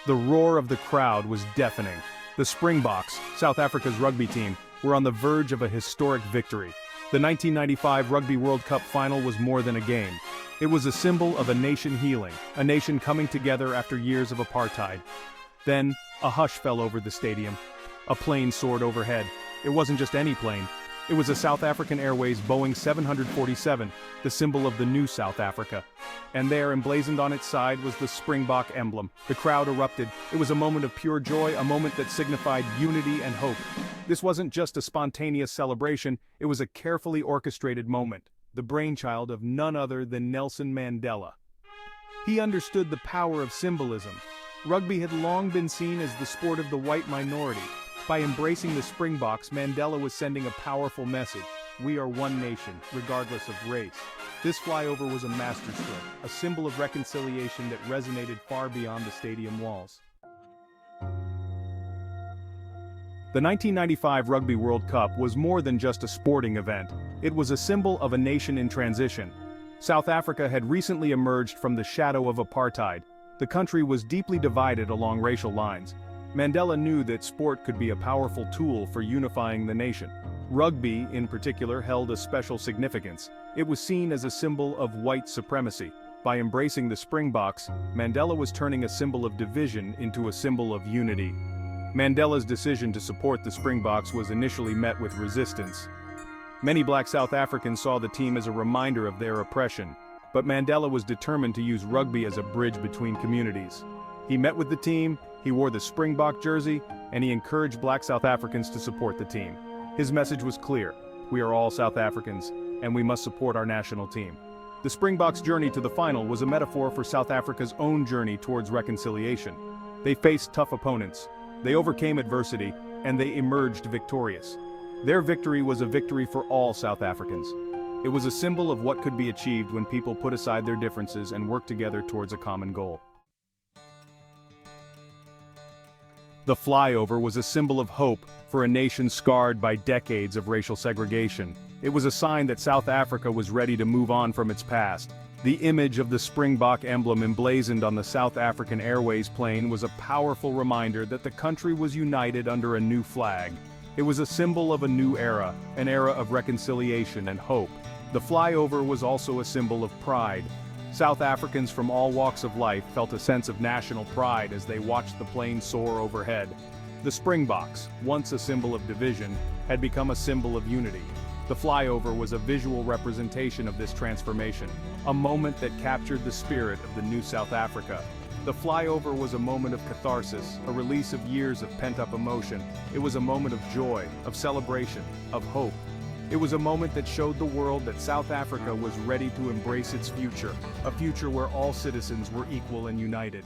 The roar of the crowd was deafening. The Springboks, South Africa's rugby team, were on the verge of a historic victory. The 1995 Rugby World Cup final was more than a game. It was a symbol of a nation healing, a nation coming together after years of apartheid. Then, a hush fell over the stadium. A plane soared overhead. It wasn't just any plane. It was a South African Airways Boeing 747, the symbol of the new South Africa. And there, emblazoned on its side, was the Springbok emblem. The crowd erupted. It was a moment of pure joy, a moment that signified unity and hope. This wasn't just a spontaneous celebration, it was a carefully orchestrated moment, the brainchild of none other than Nelson Mandela. He understood the power of symbolism. Rugby had long been seen as the sport of the white minority. By embracing the Springboks, Mandela was sending a powerful message. We are one nation, regardless of race. This flyover was a masterstroke, a symbol of reconciliation that resonated far beyond the stadium walls. The 1995 Rugby World Cup was more than just a sporting event. It was a symbol of a nation in transition. South Africa had recently emerged from the shadow of apartheid. The country was deeply divided along racial lines. Mandela knew that sport could be a powerful tool for unifying the nation. Rugby, in particular, held a special significance. It was seen as a symbol of white supremacy. By embracing the Springboks, Mandela was turning a symbol of division into a symbol of unity. Mandela's decision to support the Springboks was initially met with resistance. Many black South Africans saw the team as a reminder of their oppression, but Mandela was determined to use rugby as a bridge between communities. He met with the team, he wore the Springbok jersey, and he encouraged black South Africans to support the team. His message was clear: we are all South Africans, and we must support our national team. The Springboks' journey to the final was a metaphor for South Africa's own journey towards reconciliation. They faced tough opponents, they overcame adversity, and they emerged victorious. Their victory was a victory for all South Africans. It was a symbol of what could be achieved when people put aside their differences and work together towards a common goal. The flyover was a symbol of hope for a nation scarred by decades of racial segregation. It was a sign that South Africa was ready to move on from its past. The image of the Springbok emblem emblazoned on the South African Airways plane was a powerful reminder that the country was united under a new flag. It was a symbol of a new era, an era of reconciliation and hope. The flyover was also a symbol of pride. South Africans from all walks of life felt a sense of national pride as they watched the plane soar overhead. The Springboks, once a symbol of division, had become a symbol of unity. The flyover was a visual representation of this transformation, a moment that captured the spirit of the new South Africa. The flyover was a moment of catharsis, a release of years of pent-up emotion. It was a moment of joy, of celebration, of hope. It was a moment that showed the world that South Africa was ready to embrace its future, a future where all citizens were equal and united.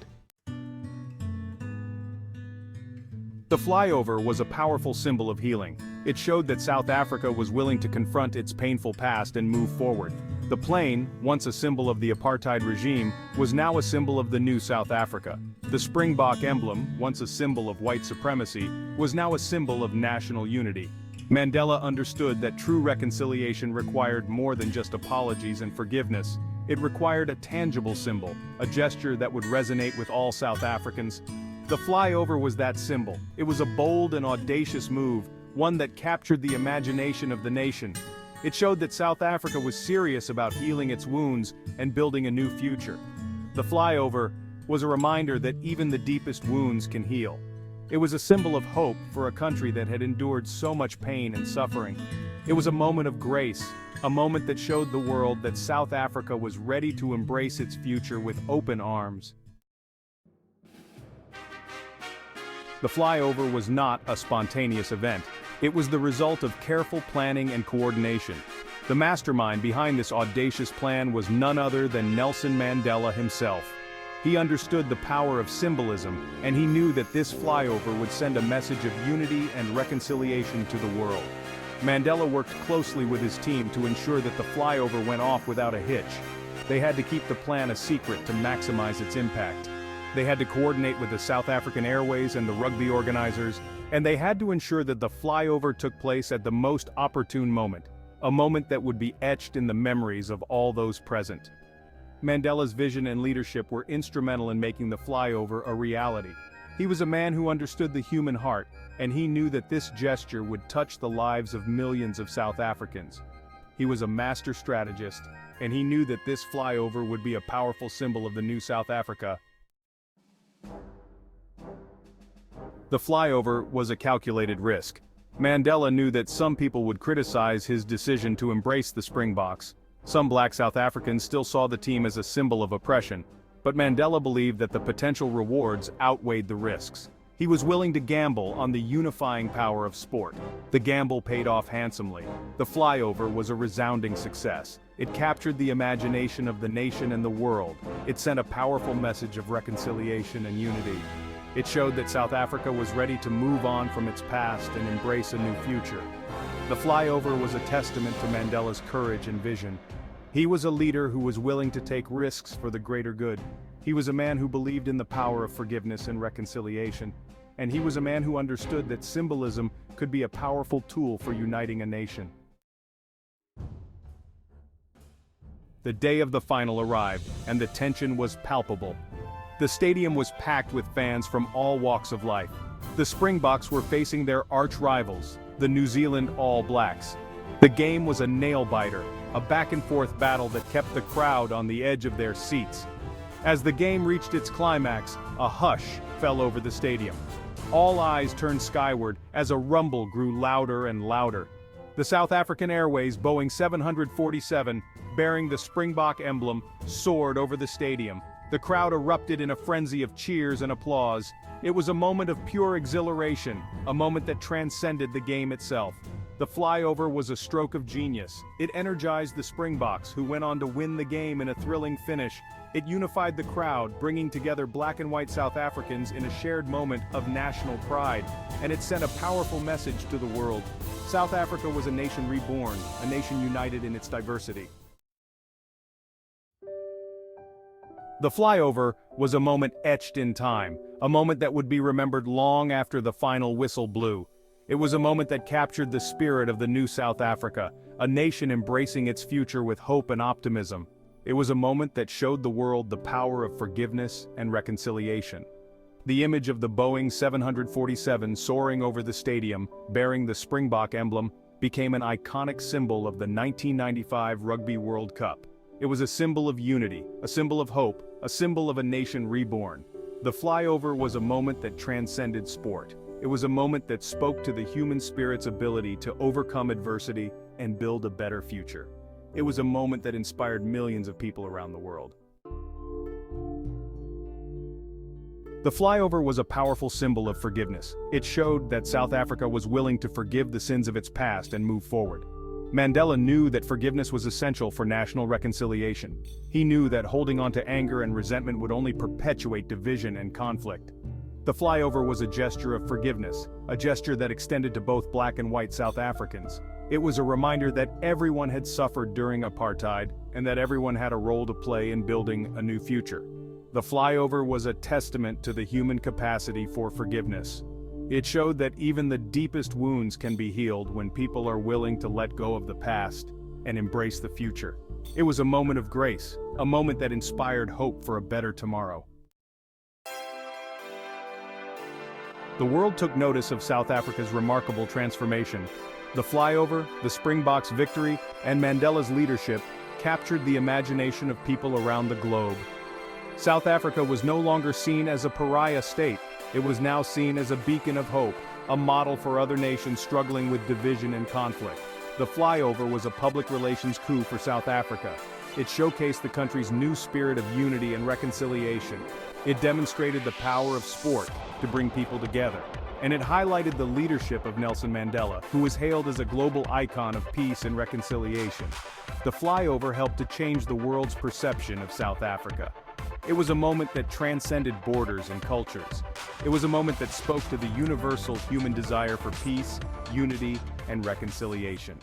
The flyover was a powerful symbol of healing. It showed that South Africa was willing to confront its painful past and move forward. The plane, once a symbol of the apartheid regime, was now a symbol of the new South Africa. The Springbok emblem, once a symbol of white supremacy, was now a symbol of national unity. Mandela understood that true reconciliation required more than just apologies and forgiveness. It required a tangible symbol, a gesture that would resonate with all South Africans. The flyover was that symbol. It was a bold and audacious move, one that captured the imagination of the nation. It showed that South Africa was serious about healing its wounds and building a new future. The flyover was a reminder that even the deepest wounds can heal. It was a symbol of hope for a country that had endured so much pain and suffering. It was a moment of grace, a moment that showed the world that South Africa was ready to embrace its future with open arms. The flyover was not a spontaneous event. It was the result of careful planning and coordination. The mastermind behind this audacious plan was none other than Nelson Mandela himself. He understood the power of symbolism, and he knew that this flyover would send a message of unity and reconciliation to the world. Mandela worked closely with his team to ensure that the flyover went off without a hitch. They had to keep the plan a secret to maximize its impact. They had to coordinate with the South African Airways and the rugby organizers, and they had to ensure that the flyover took place at the most opportune moment, a moment that would be etched in the memories of all those present. Mandela's vision and leadership were instrumental in making the flyover a reality. He was a man who understood the human heart, and he knew that this gesture would touch the lives of millions of South Africans. He was a master strategist, and he knew that this flyover would be a powerful symbol of the new South Africa. The flyover was a calculated risk. Mandela knew that some people would criticize his decision to embrace the Springboks. Some black South Africans still saw the team as a symbol of oppression, but Mandela believed that the potential rewards outweighed the risks. He was willing to gamble on the unifying power of sport. The gamble paid off handsomely. The flyover was a resounding success. It captured the imagination of the nation and the world. It sent a powerful message of reconciliation and unity. It showed that South Africa was ready to move on from its past and embrace a new future. The flyover was a testament to Mandela's courage and vision. He was a leader who was willing to take risks for the greater good. He was a man who believed in the power of forgiveness and reconciliation. And he was a man who understood that symbolism could be a powerful tool for uniting a nation. The day of the final arrived, and the tension was palpable. The stadium was packed with fans from all walks of life. The Springboks were facing their arch-rivals, the New Zealand All Blacks. The game was a nail-biter, a back-and-forth battle that kept the crowd on the edge of their seats. As the game reached its climax, a hush fell over the stadium. All eyes turned skyward as a rumble grew louder and louder. The South African Airways Boeing 747, bearing the Springbok emblem, soared over the stadium. The crowd erupted in a frenzy of cheers and applause. It was a moment of pure exhilaration, a moment that transcended the game itself. The flyover was a stroke of genius. It energized the Springboks, who went on to win the game in a thrilling finish. It unified the crowd, bringing together black and white South Africans in a shared moment of national pride. And it sent a powerful message to the world. South Africa was a nation reborn, a nation united in its diversity. The flyover was a moment etched in time, a moment that would be remembered long after the final whistle blew. It was a moment that captured the spirit of the new South Africa, a nation embracing its future with hope and optimism. It was a moment that showed the world the power of forgiveness and reconciliation. The image of the Boeing 747 soaring over the stadium, bearing the Springbok emblem, became an iconic symbol of the 1995 Rugby World Cup. It was a symbol of unity, a symbol of hope, a symbol of a nation reborn. The flyover was a moment that transcended sport. It was a moment that spoke to the human spirit's ability to overcome adversity and build a better future. It was a moment that inspired millions of people around the world. The flyover was a powerful symbol of forgiveness. It showed that South Africa was willing to forgive the sins of its past and move forward. Mandela knew that forgiveness was essential for national reconciliation. He knew that holding on to anger and resentment would only perpetuate division and conflict. The flyover was a gesture of forgiveness, a gesture that extended to both black and white South Africans. It was a reminder that everyone had suffered during apartheid, and that everyone had a role to play in building a new future. The flyover was a testament to the human capacity for forgiveness. It showed that even the deepest wounds can be healed when people are willing to let go of the past and embrace the future. It was a moment of grace, a moment that inspired hope for a better tomorrow. The world took notice of South Africa's remarkable transformation. The flyover, the Springboks' victory, and Mandela's leadership captured the imagination of people around the globe. South Africa was no longer seen as a pariah state. It was now seen as a beacon of hope, a model for other nations struggling with division and conflict. The flyover was a public relations coup for South Africa. It showcased the country's new spirit of unity and reconciliation. It demonstrated the power of sport to bring people together. And it highlighted the leadership of Nelson Mandela, who was hailed as a global icon of peace and reconciliation. The flyover helped to change the world's perception of South Africa. It was a moment that transcended borders and cultures. It was a moment that spoke to the universal human desire for peace, unity, and reconciliation.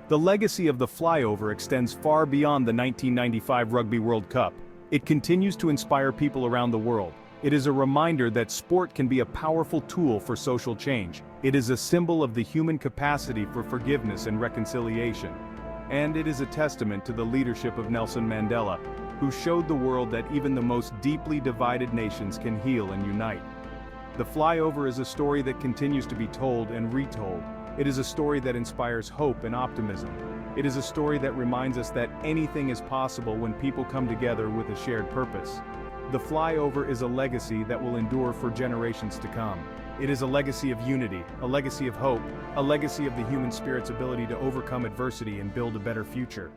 The legacy of the flyover extends far beyond the 1995 Rugby World Cup. It continues to inspire people around the world. It is a reminder that sport can be a powerful tool for social change. It is a symbol of the human capacity for forgiveness and reconciliation. And it is a testament to the leadership of Nelson Mandela, who showed the world that even the most deeply divided nations can heal and unite. The Flyover is a story that continues to be told and retold. It is a story that inspires hope and optimism. It is a story that reminds us that anything is possible when people come together with a shared purpose. The Flyover is a legacy that will endure for generations to come. It is a legacy of unity, a legacy of hope, a legacy of the human spirit's ability to overcome adversity and build a better future.